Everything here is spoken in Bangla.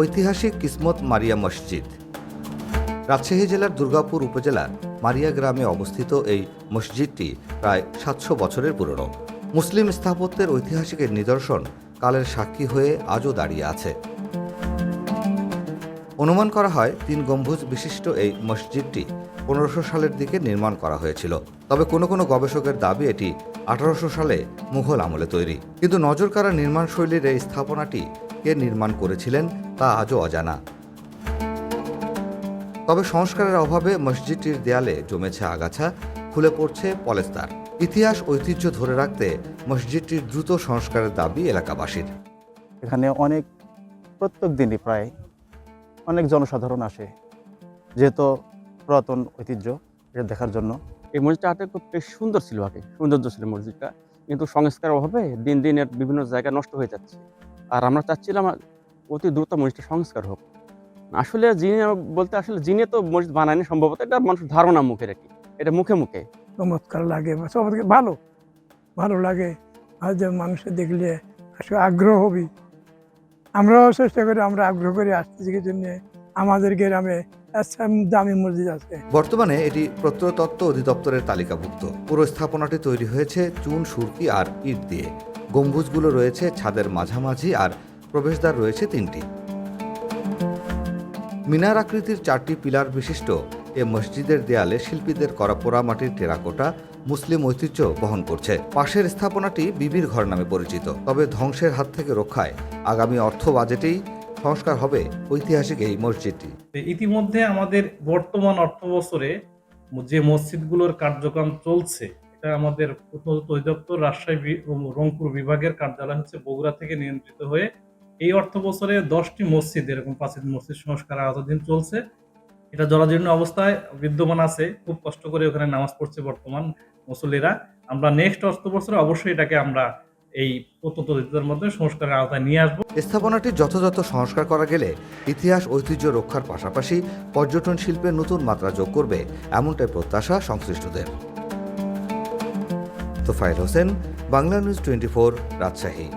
ঐতিহাসিক কিসমত মারিয়া মসজিদ। রাজশাহী জেলার দুর্গাপুর উপজেলার মারিয়া গ্রামে অবস্থিত এই মসজিদটি প্রায় ৭০০ বছরের পুরনো। মুসলিম স্থাপত্যের ঐতিহাসিক নিদর্শন কালের সাক্ষী হয়ে আজও দাঁড়িয়ে আছে। অনুমান করা হয় ৩ গম্বুজ বিশিষ্ট এই মসজিদটি ১৫০০ সালের দিকে নির্মাণ করা হয়েছিল। তবে কোনো কোনো গবেষকের দাবি এটি ১৮০০ সালে মুঘল আমলে তৈরি। কিন্তু নজরকাড়া নির্মাণ শৈলীর এই স্থাপনাটি কে নির্মাণ করেছিলেন তা আজও অজানা। তবে সংস্কারের অভাবে মসজিদটির দেয়ালে জমেছে আগাছা, খুলে পড়ছে পলেস্তার। ইতিহাস ঐতিহ্য ধরে রাখতে মসজিদটির দ্রুত সংস্কারের দাবি এলাকাবাসীর। এখানে প্রত্যেক দিনই প্রায় অনেক জনসাধারণ আসে, যেহেতু পুরাতন ঐতিহ্য এটা দেখার জন্য। এই মসজিদটা আগে খুব বেশ সুন্দর ছিল, আগে সৌন্দর্য ছিল মসজিদটা, কিন্তু সংস্কারের অভাবে দিন দিন এর বিভিন্ন জায়গা নষ্ট হয়ে যাচ্ছে। আর আমরা চাচ্ছিলাম অতি দ্রুত মসজিদটা সংস্কার হোক। আসলে আসলে জিনে তো মসজিদ বানায়নি, সম্ভবত এটা মানুষের ধারণা মুখে রাখি, এটা মুখে মুখে চমৎকার লাগে, সবাইকে ভালো লাগে। আর যে মানুষের দেখলে আসলে আগ্রহ হবি, আমরাও চেষ্টা করি, আমরা আগ্রহ করে আসতেছি জন্য আমাদের গ্রামে দামি মসজিদ আছে। বর্তমানে এটি প্রত্নতত্ত্ব অধিদপ্তরের তালিকাভুক্ত। পুরো স্থাপনাটি তৈরি হয়েছে চুন, সুরকি আর ইট দিয়ে। গম্বুজগুলো রয়েছে ছাদের মাঝামাঝি আর প্রবেশদ্বার রয়েছে 3টি। মিনার আকৃতির 4টি পিলার বিশিষ্ট এ মসজিদের দেয়ালে শিল্পীদের করা পোড়ামাটির টেরাকোটা মুসলিম ঐতিহ্য বহন করছে। পাশের স্থাপনাটি বিবির ঘর নামে পরিচিত। তবে ধ্বংসের হাত থেকে রক্ষায় আগামী অর্থ বাজেটেই সংস্কার হবে ঐতিহাসিক এই মসজিদটি। ইতিমধ্যে আমাদের বর্তমান অর্থ বছরে যে মসজিদগুলোর কার্যক্রম চলছে, এটা আমাদের প্রত্নতত্ত্ব অধিদপ্তর রাজশাহী রংপুর বিভাগের কার্যালয় হচ্ছে বগুড়া থেকে নিয়ন্ত্রিত হয়ে এই অর্থ বছরে 10টি মসজিদ, এরকম 5টি মসজিদ সংস্কার আওতাধীন চলছে। এটা জরাজীর্ণ অবস্থায় বিদ্যমান আছে, খুব কষ্ট করে ওখানে নামাজ পড়ছে বর্তমান মুসল্লিরা। আমরা নেক্সট অর্থ বছরে অবশ্যই এটাকে আমরা এই প্রত্নতত্ত্বের মধ্যে সংস্কারের আওতায় নিয়ে আসবো। স্থাপনাটির যথাযথ সংস্কার করা গেলে ইতিহাস ঐতিহ্য রক্ষার পাশাপাশি পর্যটন শিল্পে নতুন মাত্রা যোগ করবে, এমনটাই প্রত্যাশা সংশ্লিষ্টদের। তোফায়েল হোসেন, বাংলা নিউজ 24, রাজশাহী।